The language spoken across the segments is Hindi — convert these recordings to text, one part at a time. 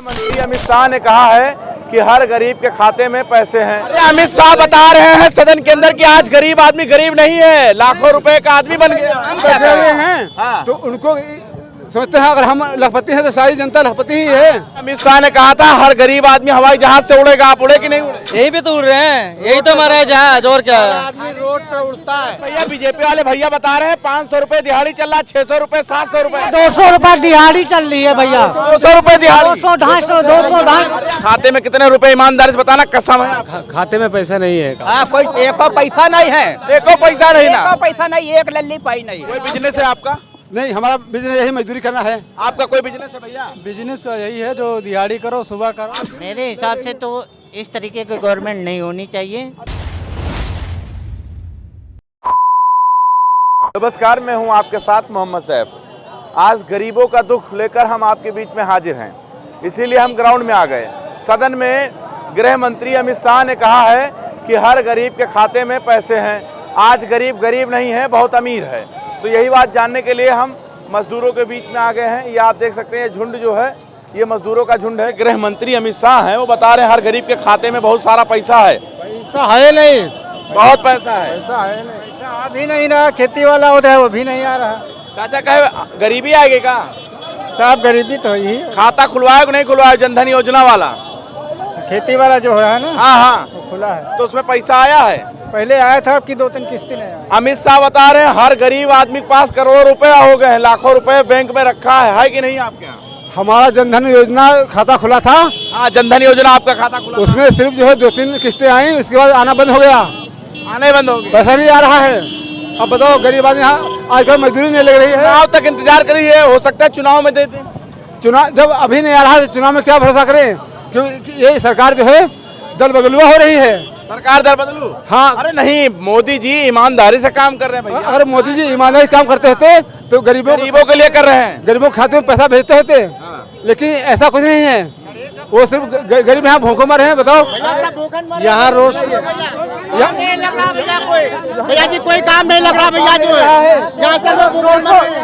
मंत्री अमित शाह ने कहा है कि हर गरीब के खाते में पैसे हैं। अमित शाह बता रहे हैं सदन के अंदर कि आज गरीब आदमी गरीब नहीं है, लाखों रुपए का आदमी बन गया। हम क्या कर रहे हैं? हाँ। तो उनको सोचते हैं अगर हम लखपति हैं तो सारी जनता लखपति ही है। अमित शाह ने कहा था हर गरीब आदमी हवाई जहाज से उड़ेगा, आप उड़े कि नहीं उड़े? यही पे तो उड़ रहे हैं, यही तो हमारा जहाज और क्या है। आदमी रोड पे उड़ता है। भैया बीजेपी वाले भैया बता रहे हैं 500 रुपए दिहाड़ी चल रहा, 600 रुपए, 700 रुपए, 200 रुपए दिहाड़ी चल रही है भैया। 200 रुपए दिहाड़ी, 200 250 250। खाते में कितने रुपए ईमानदारी से बताना, कसम है। खाते में पैसा नहीं है। कोई एको पैसा नहीं है, एको पैसा नहीं ना, पैसा नहीं, एक लल्ली पाई नहीं। कोई बिजनेस है आपका? नहीं, हमारा बिजनेस यही मजदूरी करना है। आपका कोई बिजनेस है भैया? बिजनेस तो यही है जो दिहाड़ी करो सुबह करो। मेरे हिसाब से तो इस तरीके की गवर्नमेंट नहीं होनी चाहिए। नमस्कार, मैं हूं आपके साथ मोहम्मद सैफ। आज गरीबों का दुख लेकर हम आपके बीच में हाजिर हैं, इसीलिए हम ग्राउंड में आ गए। सदन में गृह मंत्री अमित शाह ने कहा है कि हर गरीब के खाते में पैसे हैं। आज गरीब गरीब नहीं है, बहुत अमीर है। तो यही बात जानने के लिए हम मजदूरों के बीच में आ गए हैं। ये आप देख सकते हैं, ये झुंड जो है ये मजदूरों का झुंड है। गृह मंत्री अमित शाह हैं, वो बता रहे हैं हर गरीब के खाते में बहुत सारा पैसा है। पैसा है नहीं, बहुत पैसा है। पैसा है नहीं, पैसा अभी नहीं रहा। खेती वाला होता है वो भी नहीं आ रहा। चाचा कहे गरीबी आएगी का? साहब गरीबी तो ही है। खाता खुलवाया कि नहीं खुलवाया जनधन योजना वाला? खेती वाला जो हो रहा है ना, हाँ हाँ, वो खुला है। तो उसमें पैसा आया है? पहले आया था, अब की 2-3 किस्तें नहीं आया। अमित शाह बता रहे हैं हर गरीब आदमी के पास करोड़ों रुपए हो गए हैं, लाखों रुपए बैंक में रखा है कि नहीं आपके यहाँ? हमारा जनधन योजना खाता खुला था। हाँ, जनधन योजना आपका खाता खुला था। उसमें सिर्फ जो है 2-3 किस्तें आई, उसके बाद आना बंद हो गया, आने बंद हो गए। पैसा नहीं आ रहा है। अब बताओ गरीब आदमी यहाँ आजकल मजदूरी नहीं लग रही है। चुनाव तक इंतजार करिए, हो सकता है चुनाव में दे दें। चुनाव जब अभी नहीं आ रहा है तो चुनाव में क्या भरोसा करें, क्योंकि ये सरकार जो है दल बदलुआ हो रही है। सरकार दर बदलू? हाँ। अरे नहीं, मोदी जी ईमानदारी से काम कर रहे हैं भैया। अगर मोदी जी ईमानदारी काम करते होते तो गरीबों के लिए कर रहे हैं, गरीबों के खाते में पैसा भेजते होते। लेकिन ऐसा कुछ नहीं है, वो सिर्फ गरीब यहाँ भूखों मर हैं। बताओ यहाँ रोज भैया जी कोई काम नहीं लग रहा भैया जो है।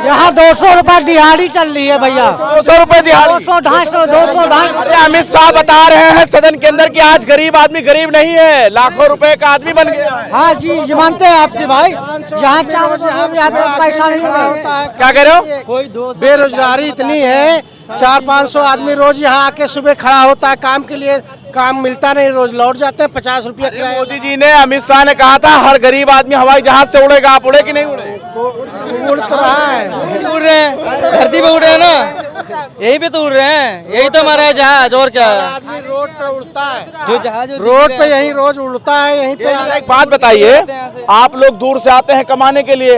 यहाँ 200 रुपए दिहाड़ी चल रही है भैया। 200 रुपए दिहाड़ी, 200 250 250। अरे अमित शाह बता रहे हैं सदन के अंदर कि आज गरीब आदमी गरीब नहीं है, लाखों रुपए का आदमी बन गया है। हाँ जी, ये मानते हैं आपके भाई। यहाँ पैसा नहीं होता है। क्या कह रहे हो? बेरोजगारी इतनी है, 400-500 आदमी रोज यहाँ आके सुबह खड़ा होता है काम के लिए, काम मिलता नहीं, रोज लौट जाते हैं। 50 रुपया किराया। मोदी जी ने, अमित शाह ने कहा था हर गरीब आदमी हवाई जहाज से उड़ेगा, आप उड़े कि नहीं उड़े? उड़ तो रहा है, उड़ रहे हैं, धरती पे उड़ रहे हैं ना, यही पे तो उड़ रहे हैं, यही तो हमारा जहाज और क्या है। आदमी रोड पे उड़ता है, जो जहाज रोड पे यही रोज उड़ता है यहीं पे। एक बात बताइए, आप लोग दूर से आते हैं कमाने के लिए,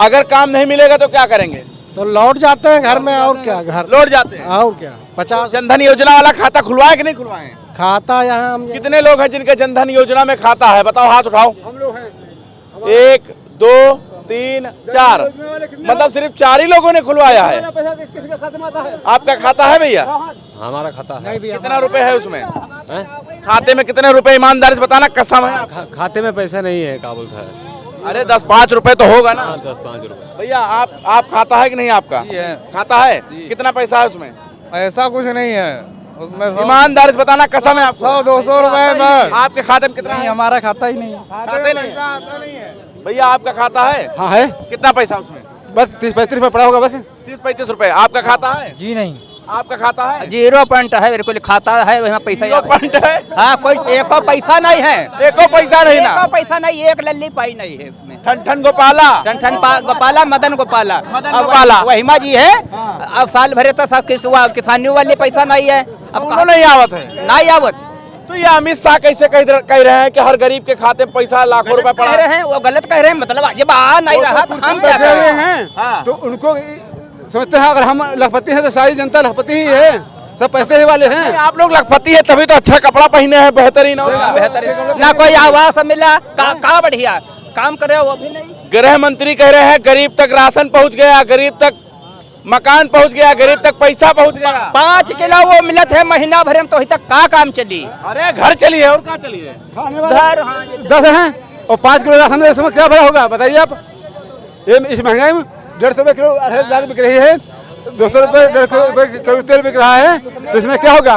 अगर काम नहीं मिलेगा तो क्या करेंगे? तो लौट जाते हैं घर में, और क्या, घर लौट जाते हैं। और क्या। 50 जनधन योजना वाला खाता खुलवाए कि नहीं खुलवाए? खाता यहाँ हम कितने लोग हैं जिनके जनधन योजना में खाता है? बताओ, हाथ उठाओ। हम लोग हैं। 1 2 3 4, मतलब सिर्फ 4 ही लोगों ने खुलवाया है। आपका खाता है भैया? हमारा खाता है। कितना रुपए है उसमें? खाते में कितने रुपए ईमानदारी से बताना, कसम है। खाते में पैसा नहीं है, क्या बोलता है। अरे 10-5 रुपए तो होगा ना? 10-5 रुपए। भैया आप खाता है कि नहीं? आपका खाता है? कितना पैसा है उसमें? ऐसा कुछ नहीं है उसमें। ईमानदारी से बताना, कसम है। आपको 100-200 रुपए बस। आपके खाते में कितना है? हमारा खाता ही नहीं। खाते नहीं है। भैया आपका खाता है? हाँ है, कितना पैसा उसमें? बस 30-35 रुपए पड़ा होगा बस। 30-35 रुपए। आपका खाता है? जी नहीं। आपका खाता है? 0 पॉइंट है, बिल्कुल खाता है, वहाँ पैसा 0 पॉइंट है। हाँ, कोई एको पैसा नहीं है, एको पैसा नहीं ना? एको पैसा नहीं, एक लल्ली पाई नहीं है उसमें। ठन गोपाला, ठन गोपाला, मदन गोपाला, गोपाला। वहीमा जी है। अब साल भरे तो सब किसानी वाले पैसा नहीं है, अब उन्होंने नहीं आवत है, नहीं आवत। तो ये अमित शाह कैसे कह रहे हैं कि हर गरीब के खाते में पैसा लाखों रुपए पड़ा कह रहे हैं, वो गलत कह रहे हैं। मतलब जब आ नहीं रहा तो हम क्या कर रहे हैं? हाँ। तो उनको सोचते हैं अगर हम लखपति हैं तो सारी जनता लखपति ही है, सब पैसे ही वाले हैं। आप लोग लखपति है तभी तो अच्छा कपड़ा पहने हैं, बेहतरीन होगा। बेहतर ना कोई आवास मिला, का बढ़िया काम करे वो भी नहीं। गृह मंत्री कह रहे हैं गरीब तक राशन पहुंच गया, गरीब तक मकान पहुंच गया, गरीब तक पैसा पहुंच गया। 5 किलो वो मिलत है महीना भर में, तो अभी तक का काम चली? अरे घर चलिए और कहाँ चलिए? घर, हाँ, 10 हैं और 5 किलो राशन इस समय क्या बड़ा होगा बताइए आप। ये इस महंगाई में 150 रुपए किलो 2,500 बिक रही है। 200 रुपए करोड़ तेल बिक रहा है, तो इसमें क्या होगा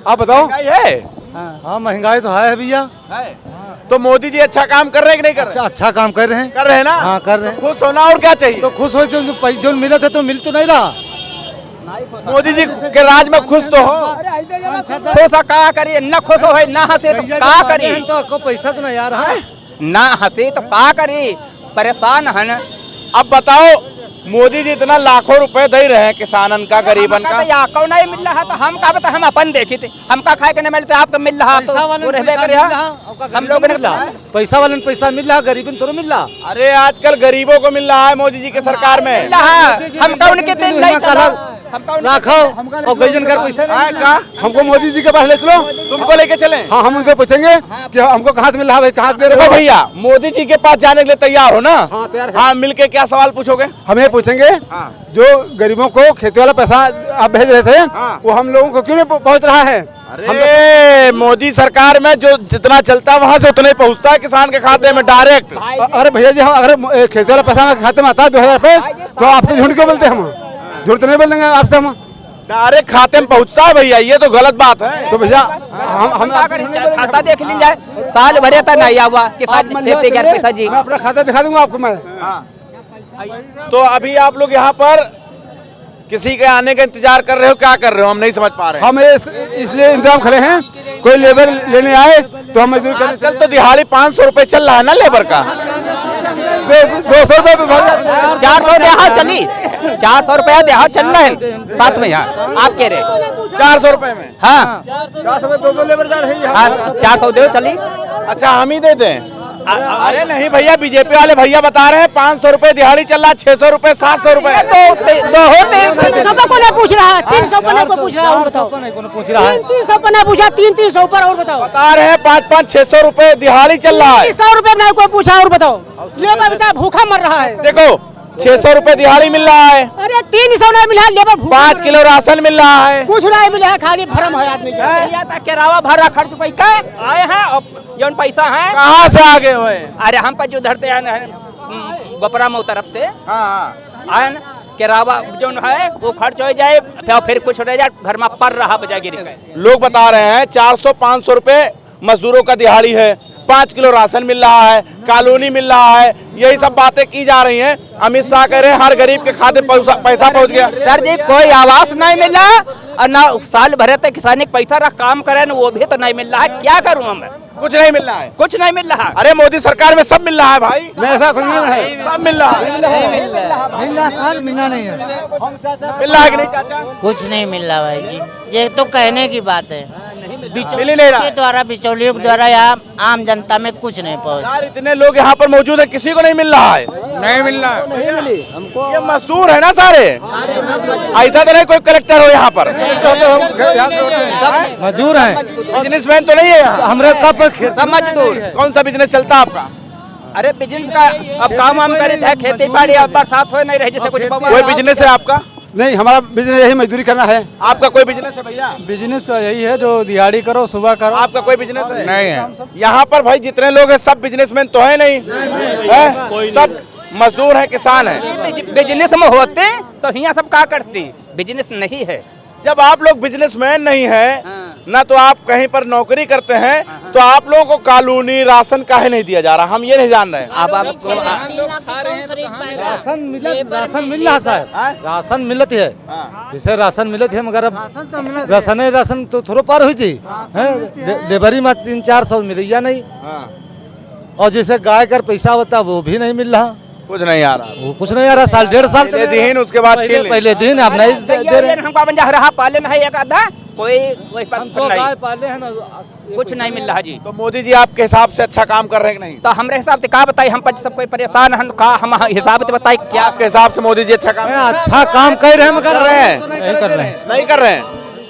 आप बताओ। है हाँ महंगाई तो है भैया। तो मोदी जी अच्छा काम कर रहे हैं कि नहीं कर रहे? अच्छा काम कर रहे हैं। कर रहे हैं ना? हाँ कर रहे हैं। खुश होना और क्या चाहिए? तो खुश हो, जो पैसे जो मिला था तो मिल तो नहीं रहा। मोदी जी के राज में खुश तो हो। खुश का करिए, न खुश हो न हंसे तो का करिए, तो आपको पैसा तो नहीं आ रहा है। न हंसे तो का करिए, परेशान है न। अब बताओ मोदी जी इतना लाखों रुपए दे रहे हैं किसानन का, गरीबन का, या कौ नहीं मिल रहा तो हम का बता, हम अपन देखे थे, हमका खाए के नहीं मिलते, आपको मिल रहा तो रहबे करे। हम लोग ने पैसा वाले ने पैसा मिल रहा, गरीबन तो मिल रहा। अरे आजकल गरीबों को मिल रहा है मोदी जी के सरकार में। हमका उनके तेल नहीं चला, लाखों और गैजन कर पैसा नहीं का। हमको मोदी जी के पास ले चलो, तुमको लेके चले। हाँ हम उनसे पूछेंगे कि हमको कहाँ से मिल रहा है, कहाँ से दे रहे हो भैया मोदी जी के पास जाने के लिए तैयार हो ना? हाँ तैयार है। हाँ मिलके क्या सवाल पूछोगे? हमें पूछेंगे जो गरीबों को खेती वाला पैसा आप भेज रहे थे, वो हम लोगों को क्यों नहीं पहुँच रहा है? अरे मोदी सरकार में जो जितना चलता है वहाँ से उतना ही पहुँचता है किसान के खाते में डायरेक्ट। अरे भैया जी, अगर खेती वाला पैसा हमारे खाते में आता है 2000 रुपए, तो आपसे झूठ क्यों बोलते हम? झूठ तो नहीं बोलेंगे आपसे हम। डायरेक्ट खाते में पहुँचता है भैया, ये तो गलत बात है। तो भैया हम खाता देख लीजिए, साल भरे तक नहीं हुआ किसान देते क्या पैसा जी। मैं अपना खाता दिखा दूंगा आपको मैं। तो अभी आप लोग यहाँ पर किसी के आने का इंतजार कर रहे हो, क्या कर रहे हो? हम नहीं समझ पा रहे हैं। हम इसलिए इंतजाम खड़े हैं, कोई लेबर लेने आए तो हम मजदूरी करने। आजकल तो दिहाड़ी 500 रुपए चल रहा है ना लेबर का। 200 रुपए पे भर जाते हैं। 400 देहा चली, 400 रुपया देहा चल रहा है साथ में। यहाँ आप कह रहे 400 रुपए में? हाँ 400 में 2 लेबर जा रहे हैं। 400 दे चली। अच्छा हम ही देते हैं? अरे नहीं भैया, बीजेपी वाले भैया बता रहे हैं 500 रुपए दिहाड़ी चल रहा है, 600 रुपए, 700 रुपए। 300 को नहीं पूछ रहा, 300 को नहीं पूछ रहा, और बताओ। पूछ रहा है 300 को नहीं पूछा, 300 ऊपर, और बताओ। बता रहे हैं 500 600 रुपए दिहाड़ी चल रहा है। 100 रुपए नहीं कोई पूछा, और बताओ। लेबर बेचारा भूखा मर रहा है। देखो 600 रुपए दिहाड़ी मिल रहा है, अरे 300 नहीं मिला, लेबर भूखा 5 किलो राशन मिल रहा है। कुछ नहीं मिला है, खाली भरम है आदमी का। किराया भरा खर्च पैसा आए हैं, जौन पैसा है कहाँ से आगे हुए? अरे हम पर जो धरते हैं गोपरा मऊ तरफ से हाँ आए न, किराया जो है वो खर्च हो जाए, फिर कुछ रह जाए घर में पड़ रहा बजागिरी का। लोग बता रहे हैं 400-500 रुपए मजदूरों का दिहाड़ी है, 5 किलो राशन मिल रहा है, कॉलोनी मिल रहा है, यही सब बातें की जा रही हैं। अमित शाह कह रहे हैं हर गरीब के खाते पैसा पहुंच गया। सर जी कोई आवास नहीं मिला, और ना साल भरे तक किसानी पैसा रख काम करे न, वो भी तो नहीं मिल रहा है। क्या करूँ हम? कुछ नहीं मिल रहा है, कुछ नहीं मिल रहा। अरे मोदी सरकार में सब मिल रहा है भाई। मैं ऐसा कुछ नहीं है, सब मिल रहा है। मिलना सर, मिलना नहीं है। मिल रहा है कि नहीं चाचा? कुछ नहीं मिल रहा भाई जी, ये तो कहने की बात है। मिल ही नहीं रहा के द्वारा, बिचौलियों के द्वारा यहाँ आम जनता में कुछ नहीं पहुँच। यार इतने लोग यहाँ पर मौजूद है, किसी को नहीं मिल रहा है। नहीं मिल रहा, नहीं मिली हमको। ये मजदूर है ना सारे, ऐसा तो नहीं कोई कलेक्टर हो यहाँ पर? मजदूर है, बिजनेसमैन तो नहीं है यहाँ? हमारे कब सब मजदूर। कौन सा बिजनेस चलता है आपका? अरे बिजनेस का अब काम वाम करे थे, खेती बाड़ी अब बरसात हो नहीं रही जैसे कुछ। कोई बिजनेस है आपका? नहीं, हमारा बिजनेस यही मजदूरी करना है। आपका कोई बिजनेस है भैया? बिजनेस का यही है, जो दिहाड़ी करो सुबह करो। आपका कोई बिजनेस है? नहीं है। यहाँ पर भाई जितने लोग हैं सब बिजनेसमैन तो है नहीं, है? सब मजदूर है, किसान है। बिजनेस में होते तो यहाँ सब क्या करते, बिजनेस नहीं है। जब आप लोग बिजनेसमैन नहीं है ना, तो आप कहीं पर नौकरी करते हैं, तो आप लोगों को कॉलोनी राशन काहे नहीं दिया जा रहा? हम ये नहीं जान रहे। अब राशन मिल रहा साहब, राशन मिलत है, जैसे राशन मिलत है, मगर अब राशन तो थोड़ा पार हुई जी, लेबरी में 300-400 मिल नहीं। और जैसे गाय का पैसा होता वो भी नहीं मिल रहा, कुछ नहीं आ रहा, वो कुछ नहीं आ रहा। साल 1.5 साल पहले दिन, उसके बाद छीन पहले दिन आप नहीं दे रहे। हमका बंजा रहा पालन है एक आधा, कोई नहीं, पाले हैं ना, कुछ नहीं मिल रहा जी। तो मोदी जी आपके हिसाब से अच्छा काम कर रहे हैं कि नहीं? तो हमारे हिसाब से क्या बताई, हम पर सब कोई परेशान है, का हम हिसाब से बताई क्या? आपके हिसाब से मोदी जी अच्छा काम अच्छा काम कर रहे हैं, मगर कर रहे हैं? नहीं कर रहे हैं। नहीं कर रहे हैं,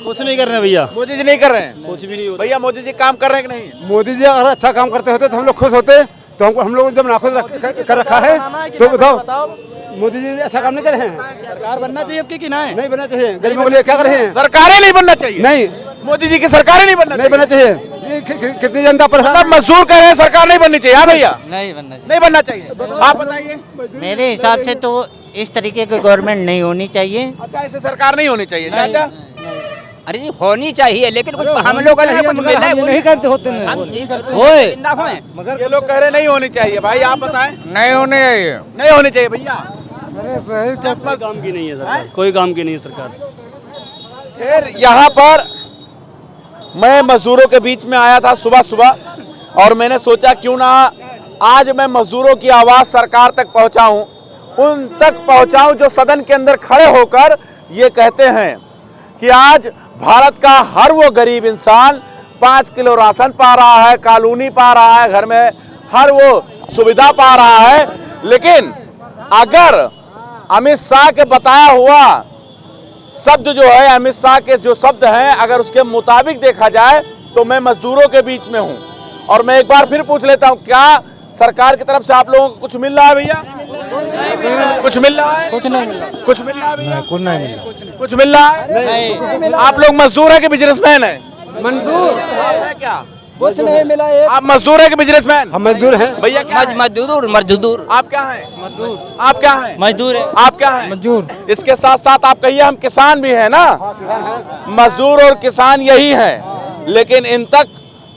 कुछ नहीं कर रहे भैया, मोदी जी नहीं कर रहे हैं। कुछ भी नहीं। भैया मोदी जी काम कर रहे हैं कि नहीं? मोदी जी अगर अच्छा काम करते होते तो हम लोग खुश होते। तो हम लोग जब नाखुश कर रखा है, तो बताओ मोदी जी अच्छा काम नहीं कर रहे हैं। सरकार बनना चाहिए आपकी कि नहीं? नहीं बनना चाहिए, गरीबों के लिए क्या कर रहे हैं? सरकारें नहीं बनना चाहिए। नहीं, मोदी जी की सरकार ही नहीं बनना चाहिए कितनी जनता पर मतलब मजदूर कह रहे हैं सरकार नहीं बननी चाहिए। हाँ भैया, नहीं बनना चाहिए। नहीं बनना चाहिए। आप बताइए। मेरे हिसाब से तो इस तरीके की गवर्नमेंट नहीं होनी चाहिए। अच्छा, ऐसे सरकार नहीं होनी चाहिए। चाचा, अरे जी होनी चाहिए, लेकिन कुछ हम लोग कुछ मिला है वो नहीं करते होते नहीं होए ना होए। ये लोग कह रहे नहीं होनी चाहिए। भाई आप बताएं। नहीं होने चाहिए। नहीं होनी चाहिए भैया। काम की नहीं है सरकार, कोई काम की नहीं है सरकार। फिर यहाँ पर मैं मजदूरों के बीच में आया था सुबह सुबह और मैंने सोचा क्यों ना आज मैं मजदूरों की आवाज़ सरकार तक पहुँचाऊँ, उन तक पहुँचाऊँ जो सदन के अंदर खड़े होकर ये कहते हैं कि आज भारत का हर वो गरीब इंसान 5 किलो राशन पा रहा है, कॉलोनी पा रहा है, घर में हर वो सुविधा पा रहा है। लेकिन अगर अमित शाह के बताया हुआ शब्द जो है, अमित शाह के जो शब्द हैं, अगर उसके मुताबिक देखा जाए तो मैं मजदूरों के बीच में हूं। और मैं एक बार फिर पूछ लेता हूं, क्या सरकार की तरफ से आप लोगों को कुछ मिल रहा है भैया? कुछ मिल रहा है? कुछ नहीं मिला। कुछ मिल रहा है भैया? कुछ नहीं मिला। कुछ मिल रहा है? नहीं। आप लोग मजदूर है कि बिजनेसमैन है? मजदूर है क्या? कुछ नहीं मिला। आप मजदूर है कि बिजनेसमैन? हम मजदूर हैं। भैया क्या है? मजदूर आप क्या हैं? मजदूर। आप क्या हैं? मजदूर है। आप क्या हैं? मजदूर। इसके साथ साथ आप कहिए हम किसान भी हैं ना। मजदूर और किसान यही हैं, लेकिन इन तक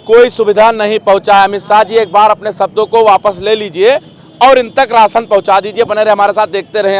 कोई सुविधा नहीं पहुंचा है। अमित शाह जी एक बार अपने शब्दों को वापस ले लीजिए और इन तक राशन पहुंचा दीजिए। बने रहे हमारे साथ, देखते रहे।